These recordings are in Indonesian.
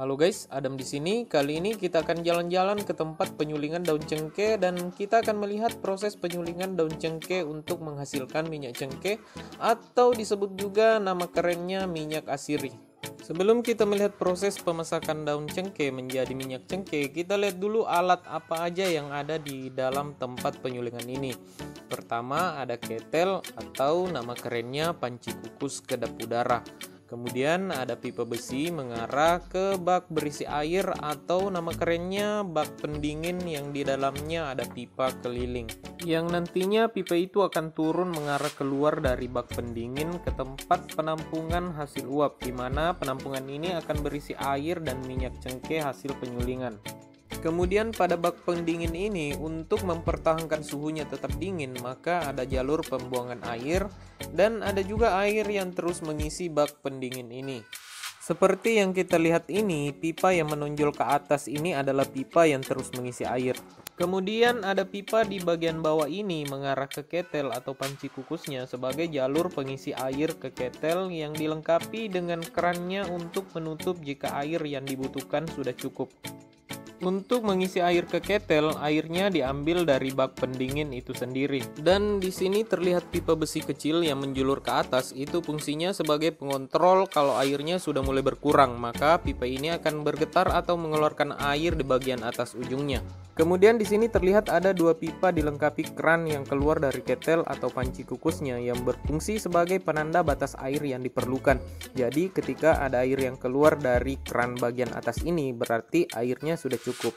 Halo guys, Adam di sini. Kali ini kita akan jalan-jalan ke tempat penyulingan daun cengkeh dan kita akan melihat proses penyulingan daun cengkeh untuk menghasilkan minyak cengkeh atau disebut juga nama kerennya minyak asiri. Sebelum kita melihat proses pemasakan daun cengkeh menjadi minyak cengkeh, kita lihat dulu alat apa aja yang ada di dalam tempat penyulingan ini. Pertama ada ketel atau nama kerennya panci kukus kedap udara. Kemudian ada pipa besi mengarah ke bak berisi air atau nama kerennya bak pendingin yang di dalamnya ada pipa keliling. Yang nantinya pipa itu akan turun mengarah keluar dari bak pendingin ke tempat penampungan hasil uap, di mana penampungan ini akan berisi air dan minyak cengkeh hasil penyulingan. Kemudian pada bak pendingin ini untuk mempertahankan suhunya tetap dingin, maka ada jalur pembuangan air dan ada juga air yang terus mengisi bak pendingin ini. Seperti yang kita lihat ini, pipa yang menonjol ke atas ini adalah pipa yang terus mengisi air. Kemudian ada pipa di bagian bawah ini mengarah ke ketel atau panci kukusnya sebagai jalur pengisi air ke ketel yang dilengkapi dengan kerannya untuk menutup jika air yang dibutuhkan sudah cukup. Untuk mengisi air ke ketel, airnya diambil dari bak pendingin itu sendiri. Dan di sini terlihat pipa besi kecil yang menjulur ke atas, itu fungsinya sebagai pengontrol kalau airnya sudah mulai berkurang, maka pipa ini akan bergetar atau mengeluarkan air di bagian atas ujungnya. Kemudian di sini terlihat ada dua pipa dilengkapi keran yang keluar dari ketel atau panci kukusnya yang berfungsi sebagai penanda batas air yang diperlukan. Jadi ketika ada air yang keluar dari keran bagian atas ini berarti airnya sudah cukup.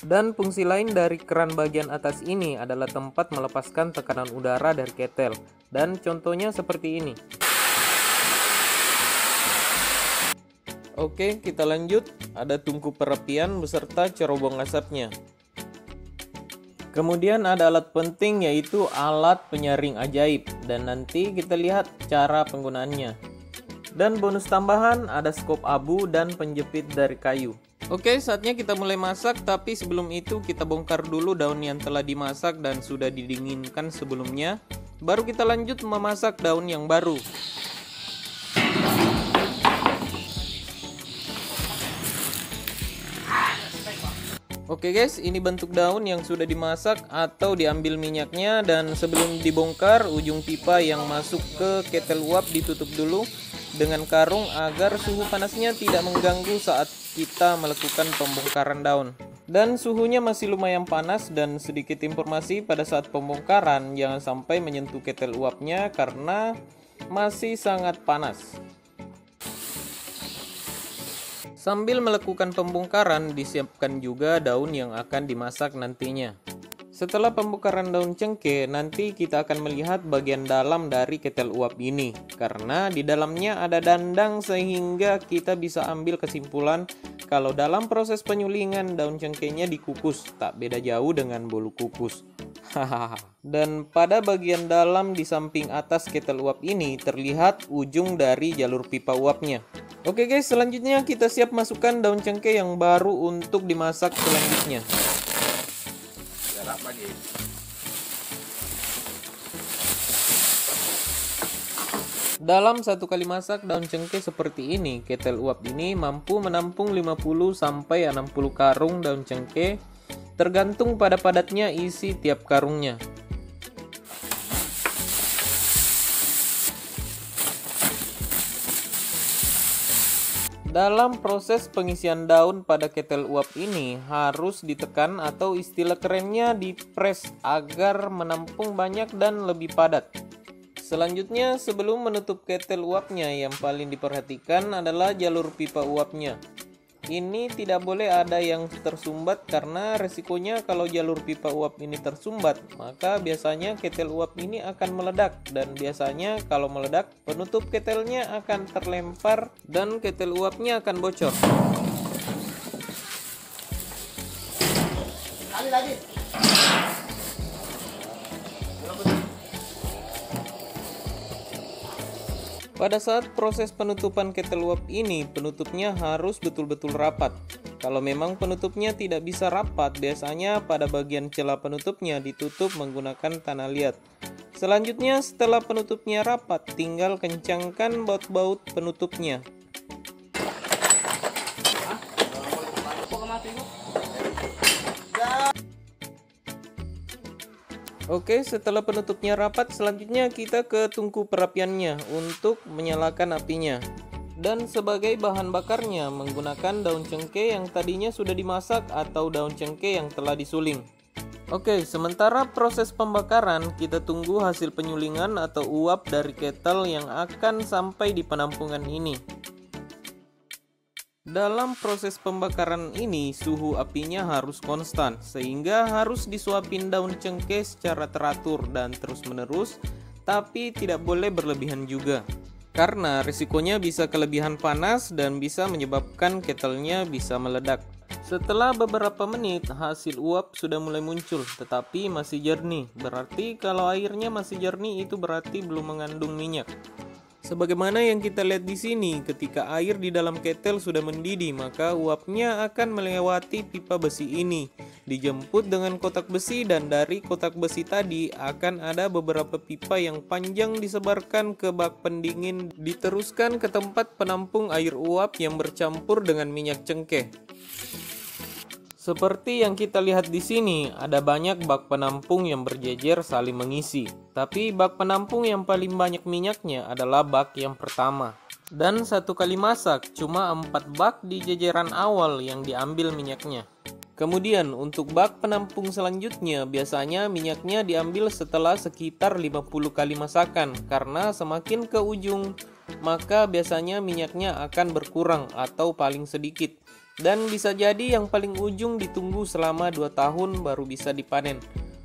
Dan fungsi lain dari keran bagian atas ini adalah tempat melepaskan tekanan udara dari ketel. Dan contohnya seperti ini. Oke, kita lanjut. Ada tungku perapian beserta cerobong asapnya. Kemudian ada alat penting yaitu alat penyaring ajaib dan nanti kita lihat cara penggunaannya. Dan bonus tambahan ada skop abu dan penjepit dari kayu. Oke, saatnya kita mulai masak, tapi sebelum itu kita bongkar dulu daun yang telah dimasak dan sudah didinginkan sebelumnya. Baru kita lanjut memasak daun yang baru. Oke guys, ini bentuk daun yang sudah dimasak atau diambil minyaknya, dan sebelum dibongkar ujung pipa yang masuk ke ketel uap ditutup dulu dengan karung agar suhu panasnya tidak mengganggu saat kita melakukan pembongkaran daun. Dan suhunya masih lumayan panas, dan sedikit informasi pada saat pembongkaran jangan sampai menyentuh ketel uapnya karena masih sangat panas. Sambil melakukan pembongkaran, disiapkan juga daun yang akan dimasak nantinya. Setelah pembongkaran daun cengkeh, nanti kita akan melihat bagian dalam dari ketel uap ini. Karena di dalamnya ada dandang sehingga kita bisa ambil kesimpulan kalau dalam proses penyulingan daun cengkehnya dikukus, tak beda jauh dengan bolu kukus. Dan pada bagian dalam di samping atas ketel uap ini terlihat ujung dari jalur pipa uapnya. Oke guys, selanjutnya kita siap masukkan daun cengkeh yang baru untuk dimasak selanjutnya. Dalam satu kali masak daun cengkeh seperti ini, ketel uap ini mampu menampung 50-60 karung daun cengkeh, tergantung pada padatnya isi tiap karungnya. Dalam proses pengisian daun pada ketel uap ini harus ditekan atau istilah kerennya dipres agar menampung banyak dan lebih padat. Selanjutnya, sebelum menutup ketel uapnya yang paling diperhatikan adalah jalur pipa uapnya. Ini tidak boleh ada yang tersumbat karena resikonya kalau jalur pipa uap ini tersumbat, maka biasanya ketel uap ini akan meledak, dan biasanya kalau meledak penutup ketelnya akan terlempar dan ketel uapnya akan bocor. Pada saat proses penutupan ketel uap ini, penutupnya harus betul-betul rapat. Kalau memang penutupnya tidak bisa rapat, biasanya pada bagian celah penutupnya ditutup menggunakan tanah liat. Selanjutnya, setelah penutupnya rapat, tinggal kencangkan baut-baut penutupnya. Oke, setelah penutupnya rapat, selanjutnya kita ke tungku perapiannya untuk menyalakan apinya. Dan sebagai bahan bakarnya menggunakan daun cengkeh yang tadinya sudah dimasak atau daun cengkeh yang telah disuling. Oke, sementara proses pembakaran, kita tunggu hasil penyulingan atau uap dari kettle yang akan sampai di penampungan ini. Dalam proses pembakaran ini, suhu apinya harus konstan, sehingga harus disuapin daun cengkeh secara teratur dan terus-menerus, tapi tidak boleh berlebihan juga. Karena risikonya bisa kelebihan panas dan bisa menyebabkan kettlenya bisa meledak. Setelah beberapa menit, hasil uap sudah mulai muncul, tetapi masih jernih. Berarti kalau airnya masih jernih, itu berarti belum mengandung minyak. Sebagaimana yang kita lihat di sini, ketika air di dalam kettle sudah mendidih, maka uapnya akan melewati pipa besi ini, dijemput dengan kotak besi, dan dari kotak besi tadi akan ada beberapa pipa yang panjang disebarkan ke bak pendingin, diteruskan ke tempat penampung air uap yang bercampur dengan minyak cengkeh. Seperti yang kita lihat di sini, ada banyak bak penampung yang berjejer saling mengisi. Tapi bak penampung yang paling banyak minyaknya adalah bak yang pertama. Dan satu kali masak, cuma 4 bak di jejeran awal yang diambil minyaknya. Kemudian untuk bak penampung selanjutnya, biasanya minyaknya diambil setelah sekitar 50 kali masakan. Karena semakin ke ujung, maka biasanya minyaknya akan berkurang atau paling sedikit. Dan bisa jadi yang paling ujung ditunggu selama 2 tahun baru bisa dipanen.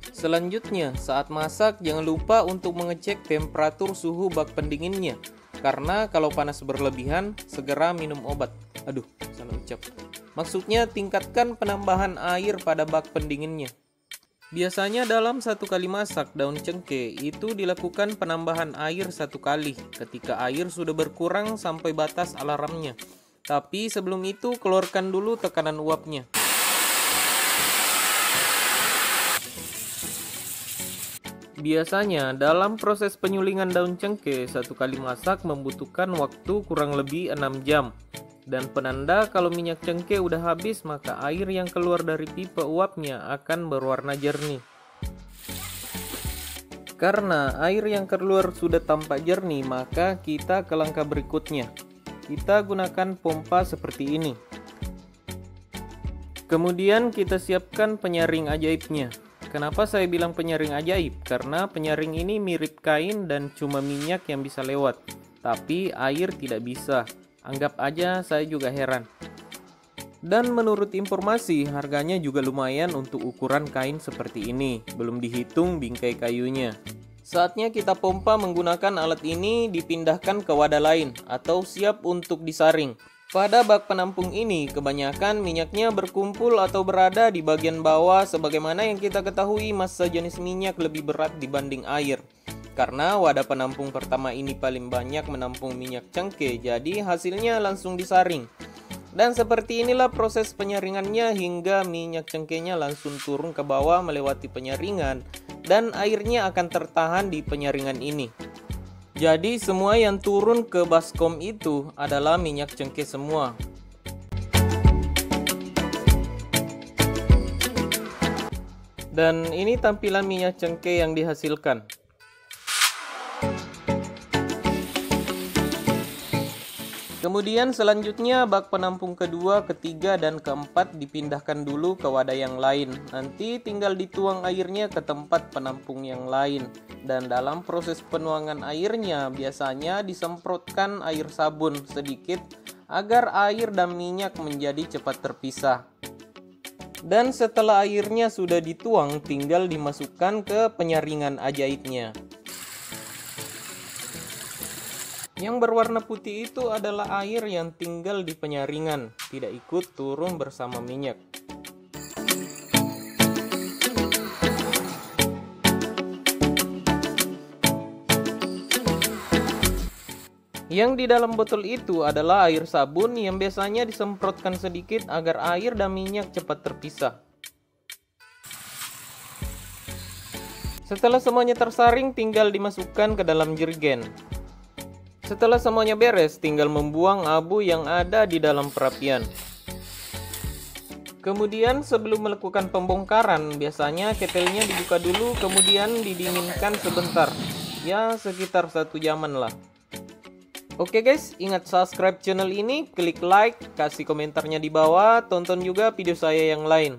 Selanjutnya, saat masak jangan lupa untuk mengecek temperatur suhu bak pendinginnya. Karena kalau panas berlebihan, segera minum obat. Aduh, salah ucap. Maksudnya tingkatkan penambahan air pada bak pendinginnya. Biasanya dalam 1 kali masak daun cengkeh itu dilakukan penambahan air 1 kali ketika air sudah berkurang sampai batas alarmnya. Tapi sebelum itu keluarkan dulu tekanan uapnya. Biasanya dalam proses penyulingan daun cengkeh 1 kali masak membutuhkan waktu kurang lebih 6 jam. Dan penanda kalau minyak cengkeh udah habis, maka air yang keluar dari pipa uapnya akan berwarna jernih. Karena air yang keluar sudah tampak jernih, maka kita ke langkah berikutnya. Kita gunakan pompa seperti ini. Kemudian kita siapkan penyaring ajaibnya. Kenapa saya bilang penyaring ajaib? Karena penyaring ini mirip kain dan cuma minyak yang bisa lewat. Tapi air tidak bisa. Anggap aja saya juga heran. Dan menurut informasi, harganya juga lumayan untuk ukuran kain seperti ini. Belum dihitung bingkai kayunya. Saatnya kita pompa menggunakan alat ini dipindahkan ke wadah lain atau siap untuk disaring. Pada bak penampung ini kebanyakan minyaknya berkumpul atau berada di bagian bawah, sebagaimana yang kita ketahui massa jenis minyak lebih berat dibanding air. Karena wadah penampung pertama ini paling banyak menampung minyak cengkeh, jadi hasilnya langsung disaring. Dan seperti inilah proses penyaringannya hingga minyak cengkehnya langsung turun ke bawah melewati penyaringan dan airnya akan tertahan di penyaringan ini. Jadi semua yang turun ke baskom itu adalah minyak cengkeh semua. Dan ini tampilan minyak cengkeh yang dihasilkan. Kemudian selanjutnya bak penampung kedua, ketiga, dan keempat dipindahkan dulu ke wadah yang lain. Nanti tinggal dituang airnya ke tempat penampung yang lain. Dan dalam proses penuangan airnya biasanya disemprotkan air sabun sedikit agar air dan minyak menjadi cepat terpisah. Dan setelah airnya sudah dituang, tinggal dimasukkan ke penyaringan ajaibnya. Yang berwarna putih itu adalah air yang tinggal di penyaringan, tidak ikut turun bersama minyak. Yang di dalam botol itu adalah air sabun yang biasanya disemprotkan sedikit agar air dan minyak cepat terpisah. Setelah semuanya tersaring, tinggal dimasukkan ke dalam jerigen. Setelah semuanya beres, tinggal membuang abu yang ada di dalam perapian. Kemudian sebelum melakukan pembongkaran, biasanya ketelnya dibuka dulu kemudian didinginkan sebentar. Ya sekitar 1 jaman lah. Oke guys, ingat subscribe channel ini, klik like, kasih komentarnya di bawah, tonton juga video saya yang lain.